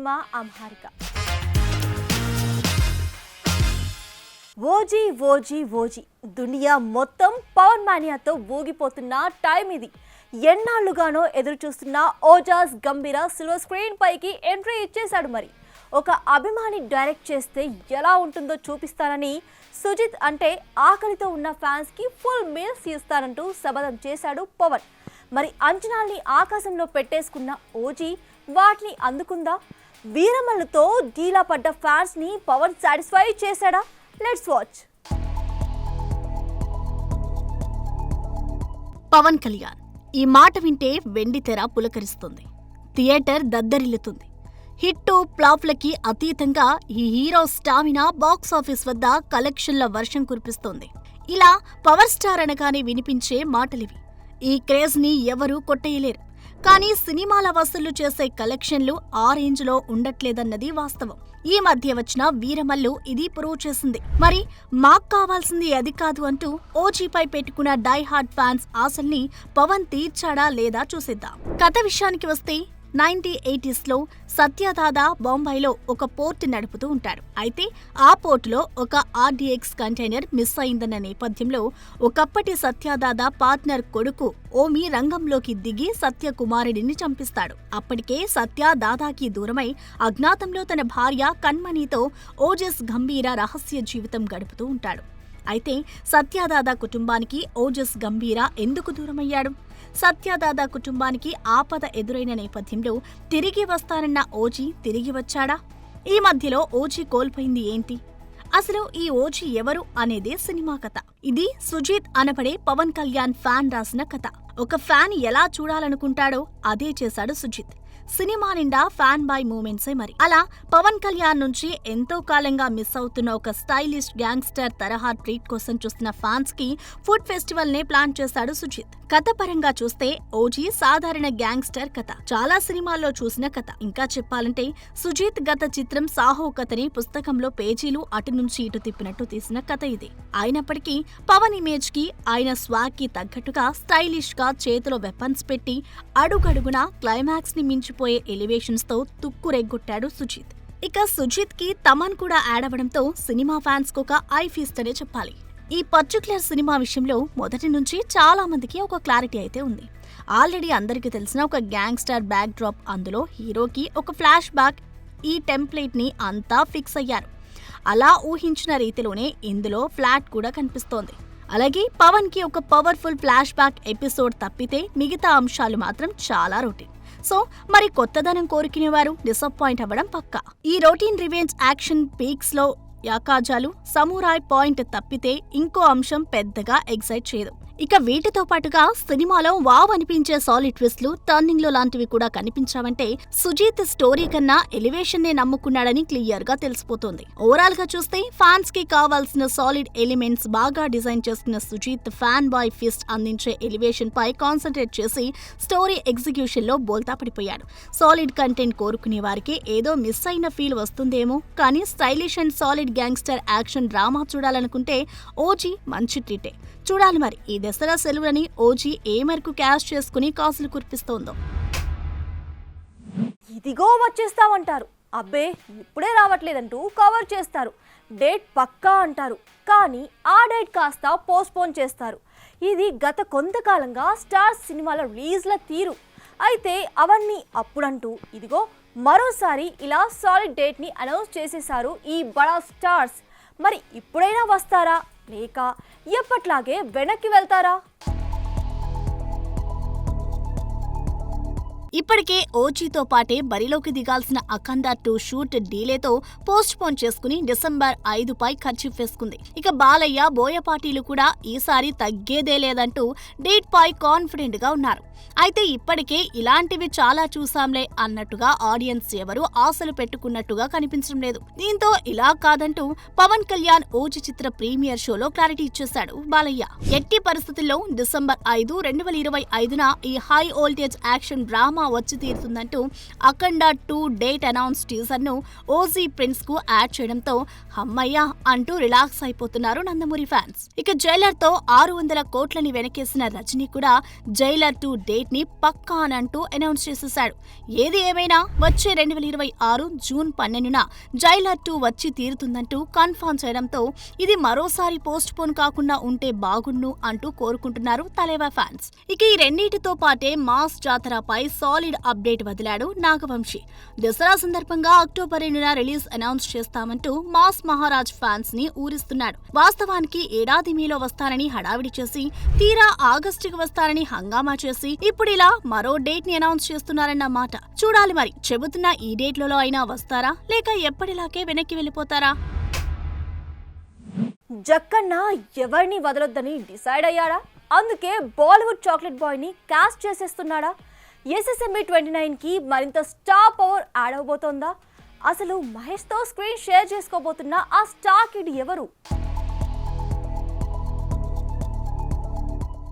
Cinema అమ్హారిక. OG OG OG దునియా మొత్తం Pawan మానియాతో ఊగిపోతున్న time ఇది. ఎన్నాళ్లుగానో ఎదురు చూస్తున్న ఓజాస్ గంభీర సిల్వర్ స్క్రీన్ పైకి ఎంట్రీ ఇచ్చేశాడు. మరి ఒక అభిమాని డైరెక్ట్ చేస్తే ఎలా ఉంటుందో చూపిస్తానని సుజిత్ అంటే ఆకలితో ఉన్న ఫ్యాన్స్ కి ఫుల్ మీల్స్ ఇస్తానంటూ శపథం చేశాడు పవన్. మరి అంచనాల్ని ఆకాశంలో పెట్టేసుకున్న ఓజీ వాటిని అందుకుందా? వీరమల్లుతో డీలా పడ్డ ఫ్యాన్స్ ని పవన్ సాటిస్ఫై చేశాడా? Let's watch. పవన్ కళ్యాణ్ ఈ మాట వింటే వెండితెర పులకరిస్తుంది, థియేటర్ దద్దరిల్లుతుంది. హిట్టు ఫ్లాప్లకి అతీతంగా ఈ హీరో స్టామినా బాక్సాఫీస్ వద్ద కలెక్షన్ల వర్షం కురిపిస్తోంది. ఇలా పవర్ స్టార్ అనగానే వినిపించే మాటలివి. ఈ క్రేజ్ ని ఎవరూ కొట్టేయలేరు. కానీ సినిమాల వసూళ్లు చేసే కలెక్షన్లు ఆ రేంజ్లో ఉండట్లేదన్నది వాస్తవం. ఈ మధ్య వచ్చిన వీరమల్లు ఇది ప్రూవ్ చేసింది. మరి మాకు కావాల్సింది అది కాదు అంటూ ఓజీపై పెట్టుకున్న డై హార్డ్ ఫ్యాన్స్ ఆశల్ని పవన్ తీర్చాడా లేదా చూసేద్దాం. కథ విషయానికి వస్తే 1980s సత్యదాదా బొంబాయిలో ఒక పోర్ట్ నడుపుతూ ఉంటాడు. అయితే ఆ పోర్టులో ఒక RDX కంటైనర్ మిస్ అయిందన్న నేపథ్యంలో ఒకప్పటి సత్యదాదా పార్ట్నర్ కొడుకు ఓమి రంగంలోకి దిగి సత్యకుమారుడిని చంపిస్తాడు. అప్పటికే సత్య దాదాకి దూరమై అజ్ఞాతంలో తన భార్య కణ్మణితో ఓజస్ గంభీర రహస్య జీవితం గడుపుతూ ఉంటాడు. అయితే సత్యదాదా కుటుంబానికి ఓజస్ గంభీర ఎందుకు దూరమయ్యాడు? సత్యదాదా కుటుంబానికి ఆపద ఎదురైన నేపథ్యంలో తిరిగి వస్తానన్న ఓజీ తిరిగి వచ్చాడా? ఈ మధ్యలో ఓజీ కోల్పోయింది ఏంటి? అసలు ఈ ఓజీ ఎవరు అనేదే సినిమా కథ. ఇది సుజిత్ అనబడే పవన్ కళ్యాణ్ ఫ్యాన్ రాసిన కథ. ఒక ఫ్యాన్ ఎలా చూడాలనుకుంటాడో అదే చేశాడు సుజిత్. సినిమా నిండా ఫ్యాన్ బాయ్ మూమెంట్సే మరి. అలా పవన్ కళ్యాణ్ నుంచి ఎంతో కాలంగా మిస్ అవుతున్న ఒక స్టైలిష్ గ్యాంగ్స్టర్ తరహా ట్రీట్ కోసం చూస్తున్న ఫ్యాన్స్ కి ఫుడ్ ఫెస్టివల్ నే ప్లాన్ చేశాడు సుజిత్. కథ పరంగా చూస్తే ఓజీ సాధారణ గ్యాంగ్స్టర్ కథ, చాలా సినిమాల్లో చూసిన కథ. ఇంకా చెప్పాలంటే సుజిత్ గత చిత్రం సాహో కథని పుస్తకంలో పేజీలు అటు నుంచి ఇటు తిప్పినట్టు తీసిన కథ ఇది. అయినప్పటికీ పవన్ ఇమేజ్ కి ఆయన స్వాగ్ కి తగ్గట్టుగా స్టైలిష్ గా చేతిలో వెపన్స్ పెట్టి అడుగడుగునా క్లైమాక్స్ ని మించిపోయే ఎలివేషన్స్ తో తుక్కురెగ్గొట్టాడు సుజిత్. ఇక సుజిత్ కి తమన్ కూడా యాడ్ అవ్వడంతో సినిమా ఫ్యాన్స్ కు ఒక ఐ ఫీస్ట్ అనే చెప్పాలి. ఈ పర్టిక్యులర్ సినిమా విషయంలో మొదటి నుంచి చాలా మందికి ఒక క్లారిటీ అయితే ఉంది. ఆల్రెడీ అందరికీ తెలిసిన ఒక గ్యాంగ్స్టర్ బ్యాక్ డ్రాప్, అందులో హీరోకి ఒక ఫ్లాష్ బ్యాక్, ఈ టెంప్లెట్ ని అంతా ఫిక్స్ అయ్యారు. అలా ఊహించిన రీతిలోనే ఇందులో ఫ్లాట్ కూడా కనిపిస్తోంది. అలాగే పవన్ కి ఒక పవర్ఫుల్ ఫ్లాష్ బ్యాక్ ఎపిసోడ్ తప్పితే మిగతా అంశాలు మాత్రం చాలా రొటీన్. సో మరి కొత్తదనం కోరుకునేవారు డిసప్పాయింట్ అవ్వడం పక్కా. ఈ రొటీన్ రివెంజ్ యాక్షన్ పీక్స్ లో యాకాజాలు, సమురాయ్ పాయింట్ తప్పితే ఇంకో అంశం పెద్దగా ఎగ్జైట్ చేయదు. ఇక వీటితో పాటుగా సినిమాలో వావ్ అనిపించే సాలిడ్ ట్విస్ట్లు, టర్నింగ్లు లాంటివి కూడా కనిపించావంటే సుజిత్ స్టోరీ కన్నా ఎలివేషన్ నే నమ్ముకున్నాడని క్లియర్ గా తెలిసిపోతుంది. ఓవరాల్ గా చూస్తే ఫ్యాన్స్ కి కావాల్సిన సాలిడ్ ఎలిమెంట్స్ బాగా డిజైన్ చేసుకున్న సుజిత్ ఫ్యాన్ బాయ్ ఫిస్ట్ అందించే ఎలివేషన్ పై కాన్సన్ట్రేట్ చేసి స్టోరీ ఎగ్జిక్యూషన్ లో బోల్తా పడిపోయాడు. సాలిడ్ కంటెంట్ కోరుకునే వారికి ఏదో మిస్ అయిన ఫీల్ వస్తుందేమో, కానీ stylish and solid gangster action drama చూడాలనుకుంటే ఓజీ మంచి ట్రీటే. చూడాలి మరి ఈ దసరా సెలవులని ఓజీ ఏ మేరకు క్యాష్ చేసుకుని కాసులు కురిపిస్తోందో. ఇదిగో వచ్చేస్తామంటారు, అబ్బే ఇప్పుడే రావట్లేదంటూ కవర్ చేస్తారు. డేట్ పక్కా అంటారు, కానీ ఆ డేట్ కాస్త పోస్ట్పోన్ చేస్తారు. ఇది గత కొంతకాలంగా స్టార్స్ సినిమాల రిలీజ్ల తీరు. అయితే అవన్నీ అప్పుడంటూ ఇదిగో మరోసారి ఇలా సాలిడ్ డేట్ ని అనౌన్స్ చేసేశారు ఈ బడా స్టార్స్. మరి ఇప్పుడైనా వస్తారా లేక ఎప్పట్లాగే వెనక్కి వెళ్తారా? ఇప్పటికే ఓజీతో పాటే బరిలోకి దిగాల్సిన అఖండ 2 షూట్ డీలేతో పోస్ట్ పోన్ చేసుకుని డిసెంబర్ 5పై ఖర్చు వేసుకుంది. ఇక బాలయ్య, బోయపాటీలు కూడా ఈసారి తగ్గేదే లేదంటూ డేట్ పై కాన్ఫిడెంట్ గా ఉన్నారు. అయితే ఇప్పటికే ఇలాంటివి చాలా చూసాంలే అన్నట్టుగా ఆడియన్స్ ఎవరు ఆశలు పెట్టుకున్నట్టుగా కనిపించడం లేదు. దీంతో ఇలా కాదంటూ పవన్ కళ్యాణ్ ఓజీ చిత్ర ప్రీమియర్ షోలో క్లారిటీ ఇచ్చేశాడు బాలయ్య. ఎట్టి పరిస్థితుల్లో డిసెంబర్ 5, 2025న ఈ high voltage action drama cinema వచ్చి తీరుతుందంటూ అఖండ 2 డేట్ అనౌన్స్ టీజర్ ను ఓజీ ప్రిన్స్ కు యాడ్ చేయడంతో అమ్మయ్య అంటూ రిలాక్స్ అయిపోతున్నారు నందమూరి ఫ్యాన్స్. ఇక జైలర్ తో 600 కోట్లని వెనకేసిన రజనీ కూడా జైలర్ 2 డేట్ ని పక్కా అనంటూ అనౌన్స్ చేసేశాడు. ఏది ఏమైనా వచ్చే 2026 జూన్ 12న జైలర్ 2 వచ్చి తీరుతుందంటూ కన్ఫర్మ్ చేయడంతో ఇది మరోసారి పోస్ట్ పోన్ కాకుండా ఉంటే బాగున్ను అంటూ కోరుకుంటున్నారు తలేవా ఫ్యాన్స్. ఇక ఈ రెండింటితో పాటే మాస్ జాతరపై సాలిడ్ అప్డేట్ వదిలాడు నాగవంశి. దసరా సందర్భంగా అక్టోబర్ 2న రిలీజ్ అనౌన్స్ చేస్తామంటూ మాస్ మహారాజ్ ఫ్యాన్స్ ని ఊరిస్తున్నాడు. వాస్తవానికి ఏడాది మీలో వస్తారని హడావిడి చేసి తీరా ఆగస్టుకి వస్తారని హంగామా చేసి ఇప్పుడు ఇలా మరో డేట్ ని అనౌన్స్ చేస్తున్నారన్న మాట. చూడాలి మరి చెబుతున్న ఈ డేట్లలో అయినా వస్తారా లేక ఎప్పటిలాగే వెనక్కి వెళ్ళిపోతారా? జక్కన్న ఎవరిని వదలొద్దని డిసైడ్ అయ్యాడా? అందుకే బాలీవుడ్ చాక్లెట్ బాయ్ ని కాస్ట్ చేసేస్తున్నాడా? SSMB 29కి మరింత స్టార్ పవర్ యాడ్ అవబోతోందా? అసలు మహేష్ తో స్క్రీన్ షేర్ చేసుకోబోతున్న ఆ స్టార్ కిడ్ ఎవరు?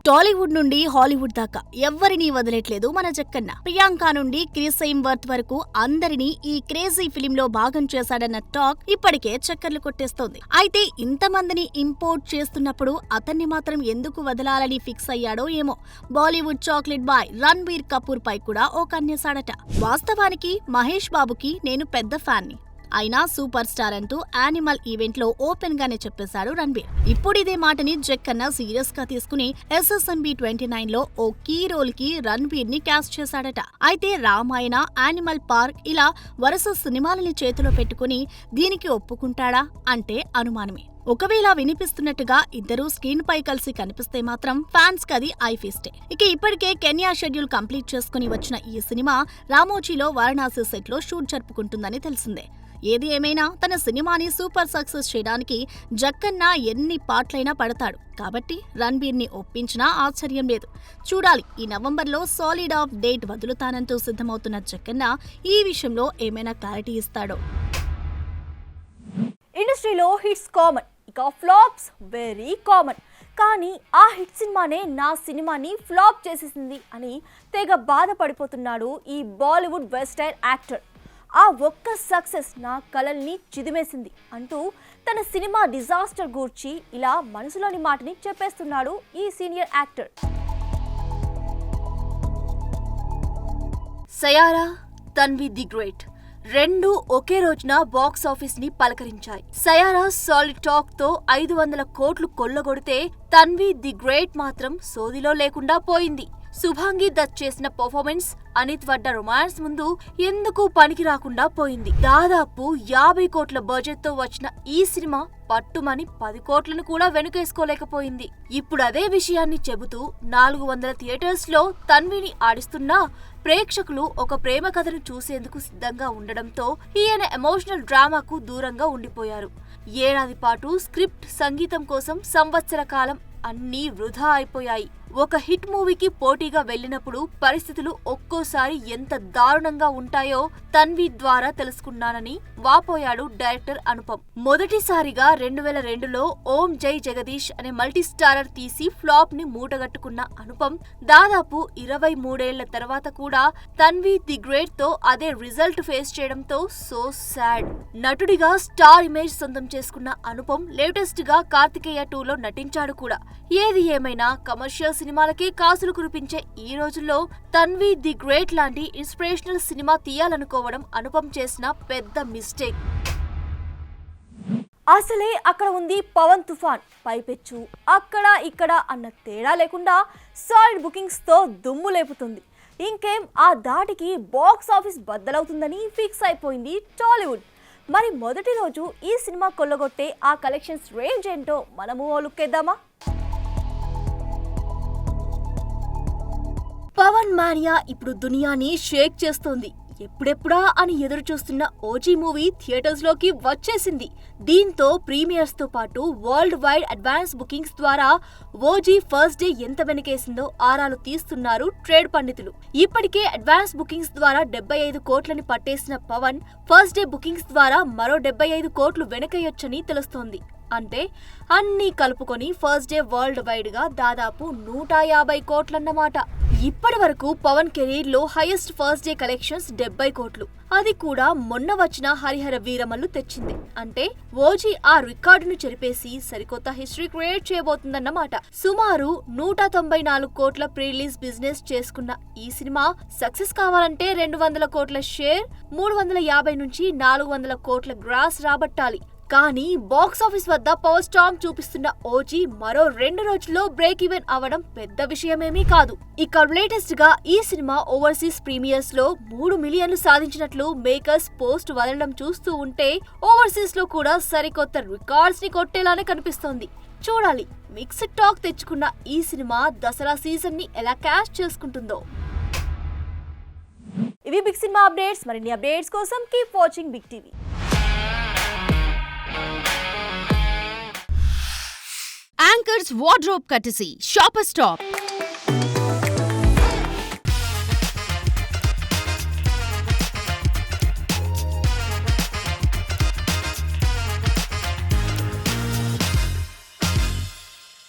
టాలీవుడ్ నుండి హాలీవుడ్ దాకా ఎవ్వరినీ వదిలేట్లేదు మన జక్కన్న. ప్రియాంక నుండి క్రిస్ హెమ్స్వర్త్ వరకు అందరినీ ఈ క్రేజీ ఫిలిం లో భాగం చేశాడన్న టాక్ ఇప్పటికే చక్కర్లు కొట్టేస్తోంది. అయితే ఇంతమందిని ఇంపోర్ట్ చేస్తున్నప్పుడు అతన్ని మాత్రం ఎందుకు వదలాలని ఫిక్స్ అయ్యాడో ఏమో. బాలీవుడ్ చాక్లెట్ బాయ్ రణ్బీర్ కపూర్ పై కూడా ఓ కన్నేశాడట. వాస్తవానికి మహేష్ బాబుకి నేను పెద్ద ఫ్యాన్ ని, అయినా సూపర్ స్టార్ అంటూ యానిమల్ ఈవెంట్ లో ఓపెన్ గానే చెప్పేశాడు రణ్బీర్. ఇప్పుడు ఇదే మాటని జక్కన్న సీరియస్ గా తీసుకుని SSMB 29 లో ఓ కీ రోల్ కి రణ్బీర్ ని కాస్ట్ చేశాడట. అయితే రామాయణ, యానిమల్ పార్క్ ఇలా వరుస సినిమాలని చేతిలో పెట్టుకుని దీనికి ఒప్పుకుంటాడా అంటే అనుమానమే. ఒకవేళ వినిపిస్తున్నట్టుగా ఇద్దరూ స్క్రీన్ పై కలిసి కనిపిస్తే మాత్రం ఫ్యాన్స్ కది ఐ ఫీస్టే. ఇక ఇప్పటికే కెన్యా షెడ్యూల్ కంప్లీట్ చేసుకుని వచ్చిన ఈ సినిమా రామోజీలో వారణాసి సెట్ లో షూట్ జరుపుకుంటుందని తెలిసిందే. ఏది ఏమైనా తన సినిమాని సూపర్ సక్సెస్ చేయడానికి జక్కన్న ఎన్ని పాటలైనా పడతాడు కాబట్టి రణ్బీర్ ని ఒప్పించినా ఆశ్చర్యం లేదు. చూడాలి ఈ నవంబర్లో సాలిడ్ ఆఫ్ డేట్ వదులుతానంటూ సిద్ధమవుతున్న జక్కన్న ఈ విషయంలో ఏమైనా క్లారిటీ ఇస్తాడో. ఇండస్ట్రీలో హిట్స్ కామన్, ఇక ఫ్లాప్స్ వెరీ కామన్. కానీ ఆ హిట్ సినిమానే నా సినిమాని ఫ్లాప్ చేసేసింది అని తెగ బాధపడిపోతున్నాడు ఈ బాలీవుడ్ వెస్టర్న్ యాక్టర్. ఆ ఒక్క సక్సెస్ నా కలల్ని చిదిమేసింది అంటూ తన సినిమా డిజాస్టర్ గూర్చి ఇలా మనసులోని మాటని చెప్పేస్తున్నాడు ఈ senior actor. Saiyaara, Tanvi the great రెండు ఒకే రోజున బాక్స్ ఆఫీస్ ని పలకరించాయి. సయారా సాలిడ్ టాక్ తో 500 కోట్లు కొల్లగొడితే తన్వి ది గ్రేట్ మాత్రం సోదిలో లేకుండా పోయింది. శుభాంగి దత్ చేసిన పర్ఫార్మెన్స్, అనిత్ వడ్డ రొమాన్స్ ముందు ఎందుకు పనికి రాకుండా పోయింది. దాదాపు 50 కోట్ల బడ్జెట్ తో వచ్చిన ఈ సినిమా పట్టుమని 10 కోట్లను కూడా వెనుకేసుకోలేకపోయింది. ఇప్పుడు అదే విషయాన్ని చెబుతూ 400 థియేటర్స్ లో తన్విని ఆడిస్తున్నా ప్రేక్షకులు ఒక ప్రేమ కథను చూసేందుకు సిద్ధంగా ఉండడంతో ఈయన ఎమోషనల్ డ్రామాకు దూరంగా ఉండిపోయారు. ఏడాది పాటు స్క్రిప్ట్, సంగీతం కోసం సంవత్సర కాలం అన్నీ వృధా అయిపోయాయి. ఒక హిట్ మూవీకి పోటీగా వెళ్లినప్పుడు పరిస్థితులు ఒక్కోసారి ఎంత దారుణంగా ఉంటాయో తన్వి ద్వారా తెలుసుకున్నానని వాపోయాడు డైరెక్టర్ అనుపమ్. మొదటిసారిగా 2002లో ఓం జై జగదీష్ అనే మల్టీ స్టారర్ తీసి ఫ్లాప్ ని మూటగట్టుకున్న అనుపమ్ దాదాపు 23 ఏళ్ల తర్వాత కూడా తన్వి ది గ్రేట్ తో అదే రిజల్ట్ ఫేస్ చేయడంతో సో సాడ్. నటుడిగా స్టార్ ఇమేజ్ సొంతం చేసుకున్న అనుపమ్ లేటెస్ట్ గా కార్తికేయ 2లో నటించాడు కూడా. ఏది ఏమైనా కమర్షియల్ సినిమాలకే కాసులు కురిపించే ఈ రోజుల్లో తన్వి ది గ్రేట్ లాంటి ఇన్స్పిరేషనల్ సినిమా తీయాలనుకోవడం అనుపమ్ చేసిన పెద్ద మిస్టేక్. అసలే అక్కడ ఉంది పవన్ తుఫాన్, పైపెచ్చు అక్కడ ఇక్కడ అన్న తేడా లేకుండా సాలిడ్ బుకింగ్స్ తో దుమ్ము లేపుతుంది. ఇంకేం ఆ దాటికి బాక్స్ ఆఫీస్ బద్దలవుతుందని ఫిక్స్ అయిపోయింది టాలీవుడ్. మరి మొదటి రోజు ఈ సినిమా కొల్లగొట్టే ఆ కలెక్షన్స్ రేంజ్ ఏంటో మనము ఓ లుక్కేద్దామా? పవన్ మానియా ఇప్పుడు దునియాని షేక్ చేస్తోంది. ఎప్పుడెప్పుడా అని ఎదురు చూస్తున్న ఓజీ మూవీ థియేటర్స్ లోకి వచ్చేసింది. దీంతో ప్రీమియర్స్ తో పాటు వరల్డ్ వైడ్ అడ్వాన్స్ బుకింగ్స్ ద్వారా ఓజీ ఫస్ట్ డే ఎంత వెనకేసిందో ఆరాలు తీస్తున్నారు ట్రేడ్ పండితులు. ఇప్పటికే అడ్వాన్స్ బుకింగ్స్ ద్వారా 75 కోట్లని పట్టేసిన పవన్ ఫస్ట్ డే బుకింగ్స్ ద్వారా మరో 75 కోట్లు వెనకేయొచ్చని తెలుస్తోంది. అంటే అన్నీ కలుపుకొని ఫస్ట్ డే వరల్డ్ వైడ్ గా దాదాపు 150 కోట్లన్నమాట. ఇప్పటి వరకు పవన్ కెరీర్ లో హైయెస్ట్ ఫస్ట్ డే కలెక్షన్స్ 70 కోట్లు. అది కూడా మొన్న వచ్చిన హరిహర వీరమల్లు తెచ్చింది. అంటే ఓజీ ఆ రికార్డును చెరిపేసి సరికొత్త హిస్టరీ క్రియేట్ చేయబోతుందన్నమాట. సుమారు 194 కోట్ల ప్రీ రిలీజ్ బిజినెస్ చేసుకున్న ఈ సినిమా సక్సెస్ కావాలంటే 200 కోట్ల షేర్, 350 నుంచి 400 కోట్ల గ్రాస్ రాబట్టాలి. కానీ బాక్సాఫీస్ వద్ద పవర్ స్టార్మ్ చూపిస్తున్న ఓజీ మరో 2 రోజుల్లో బ్రేక్ ఈవెన్ అవడం పెద్ద విషయమేమీ కాదు. ఇక లేటెస్ట్ గా ఈ సినిమా ఓవర్సీస్ ప్రీమియర్స్ లో 3 మిలియన్లు సాధించినట్లు మేకర్స్ పోస్ట్ వదలడం చూస్తూ ఉంటే ఓవర్సీస్ లో కూడా సరికొత్త రికార్డ్స్ ని కొట్టేలానే కనిపిస్తోంది. చూడాలి మిక్స్డ్ టాక్ తెచ్చుకున్న ఈ సినిమా దసరా సీజన్ ని ఎలా క్యాష్ చేసుకుంటుందో. ఇవి బిగ్ సినిమా అప్డేట్స్. మరిన్ని అప్డేట్స్ కోసం keep watching Big TV. Anchor's wardrobe courtesy, Shopper Stop.